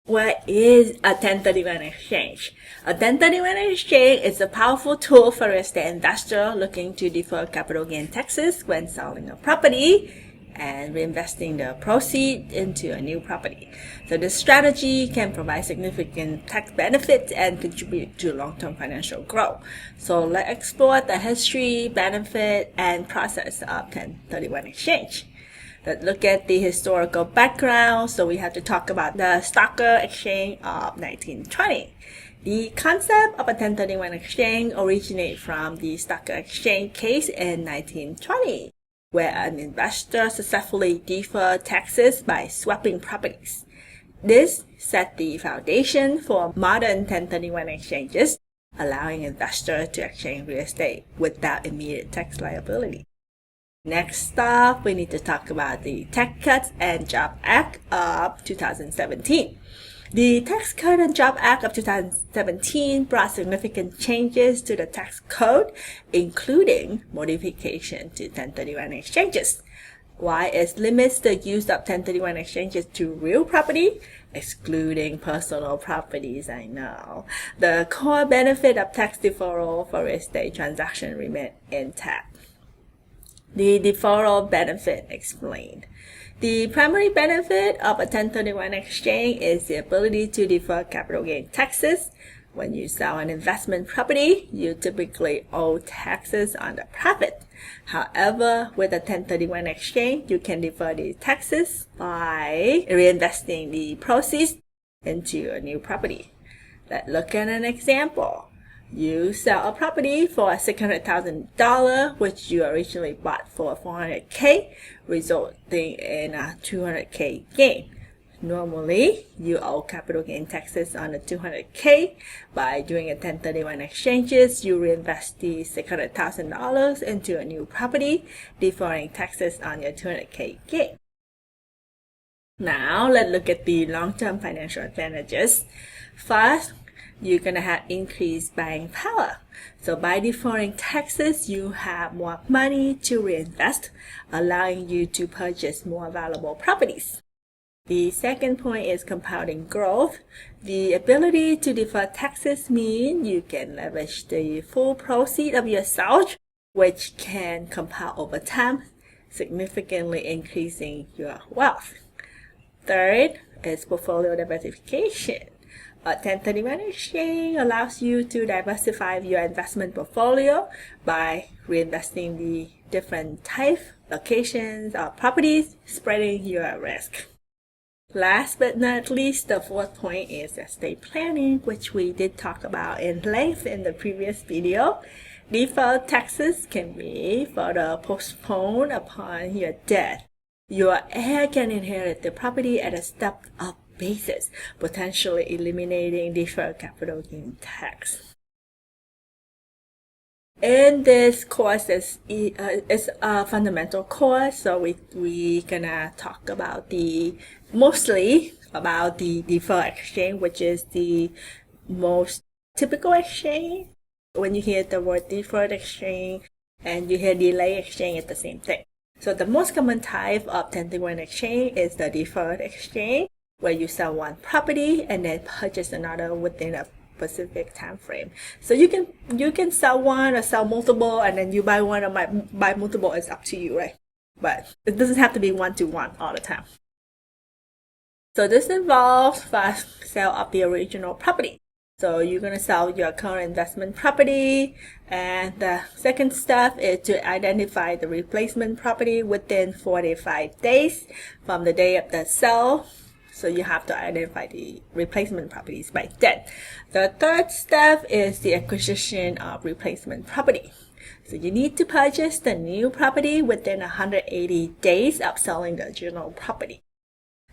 What is a 1031 exchange? A 1031 exchange is a powerful tool for real estate investor looking to defer capital gain taxes when selling a property and reinvesting the proceeds into a new property. So this strategy can provide significant tax benefits and contribute to long-term financial growth. So let's explore the history, benefit, and process of 1031 exchange. Let's look at the historical background. So we have to talk about the Stock Exchange of 1920. The concept of a 1031 exchange originates from the Stock Exchange case in 1920, where an investor successfully deferred taxes by swapping properties. This set the foundation for modern 1031 exchanges, allowing investors to exchange real estate without immediate tax liability. Next up, we need to talk about the Tax Cuts and Jobs Act of 2017. The Tax Cuts and Jobs Act of 2017 brought significant changes to the tax code, including modification to 1031 exchanges. While it limits the use of 1031 exchanges to real property, excluding personal properties, I know, the core benefit of tax deferral for real estate transactions remain intact. The deferral benefit explained. The primary benefit of a 1031 exchange is the ability to defer capital gain taxes. When you sell an investment property, you typically owe taxes on the profit. However, with a 1031 exchange, you can defer the taxes by reinvesting the proceeds into a new property. Let's look at an example. You sell a property for $600,000, which you originally bought for $400K, resulting in a $200K gain. Normally, you owe capital gain taxes on the $200K. By doing a 1031 exchanges, you reinvest the $600,000 into a new property, deferring taxes on your $200K gain. Now, let's look at the long-term financial advantages. First, you're going to have increased buying power. So by deferring taxes, you have more money to reinvest, allowing you to purchase more valuable properties. The second point is compounding growth. The ability to defer taxes means you can leverage the full proceeds of your sales, which can compound over time, significantly increasing your wealth. Third is portfolio diversification. A 1031 exchange allows you to diversify your investment portfolio by reinvesting the different types, locations, or properties, spreading your risk. Last but not least, the fourth point is estate planning, which we did talk about in length in the previous video. Deferred taxes can be further postponed upon your death. Your heir can inherit the property at a stepped-up basis, potentially eliminating deferred capital gain tax. In this course is a fundamental course, so we gonna talk about mostly about the deferred exchange, which is the most typical exchange. When you hear the word deferred exchange and you hear delay exchange, it's the same thing. So the most common type of 1031 exchange is the deferred exchange, where you sell one property and then purchase another within a specific time frame. So you can sell one or sell multiple, and then you buy one or buy multiple. It's up to you, right? But it doesn't have to be one-to-one all the time. So this involves first sale of the original property. So you're going to sell your current investment property, and the second step is to identify the replacement property within 45 days from the day of the sale. So you have to identify the replacement properties by then. The third step is the acquisition of replacement property. So you need to purchase the new property within 180 days of selling the original property.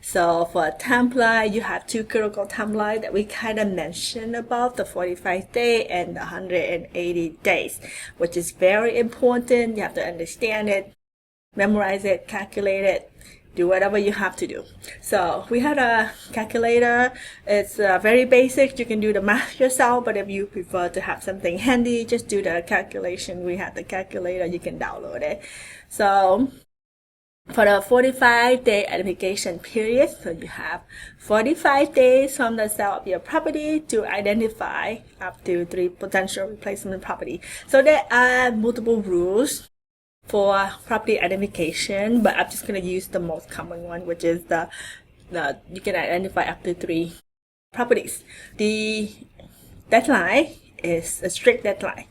So for a timeline, you have two critical timelines that we kind of mentioned about, the 45 day and the 180 days, which is very important. You have to understand it, memorize it, calculate it, do whatever you have to do. So we had a calculator. It's very basic. You can do the math yourself, but if you prefer to have something handy, just do the calculation. We have the calculator. You can download it. So For the 45-day identification period, so you have 45 days from the sale of your property to identify up to 3 potential replacement property. So there are multiple rules for property identification, but I'm just going to use the most common one, which is the you can identify up to 3 properties. The deadline is a strict deadline.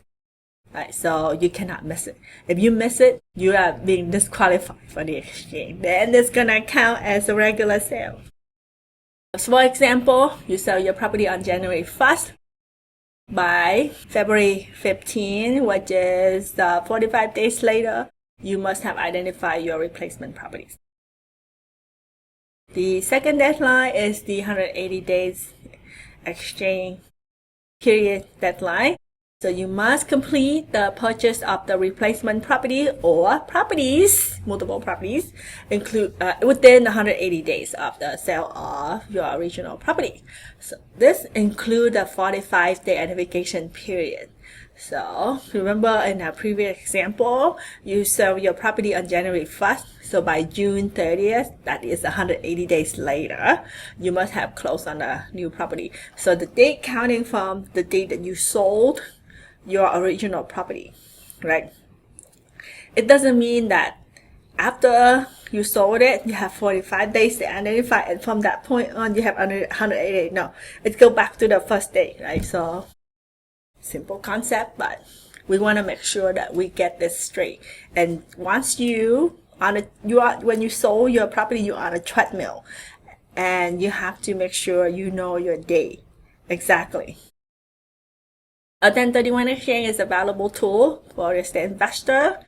Right, so you cannot miss it. If you miss it, you are being disqualified for the exchange. Then it's gonna count as a regular sale. So for example, you sell your property on January 1st. By February 15, which is 45 days later, you must have identified your replacement properties. The second deadline is the 180 days exchange period deadline. So you must complete the purchase of the replacement property or properties, multiple properties, include within 180 days of the sale of your original property. So this includes the 45-day identification period. So remember in our previous example, you sell your property on January 1st. So by June 30th, that is 180 days later, you must have closed on the new property. So the date counting from the date that you sold your original property, right? It doesn't mean that after you sold it, you have 45 days to identify, and from that point on, you have 180 days. No, it goes back to the first day, right? So simple concept, but we want to make sure that we get this straight. And once when you sold your property, you're on a treadmill, and you have to make sure you know your date exactly. A 1031 exchange is a valuable tool for real estate investor.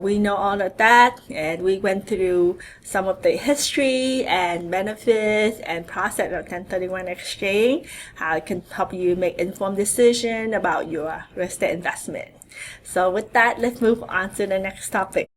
We know all of that, and we went through some of the history and benefits and process of 1031 exchange, how it can help you make informed decision about your real estate investment. So with that, let's move on to the next topic.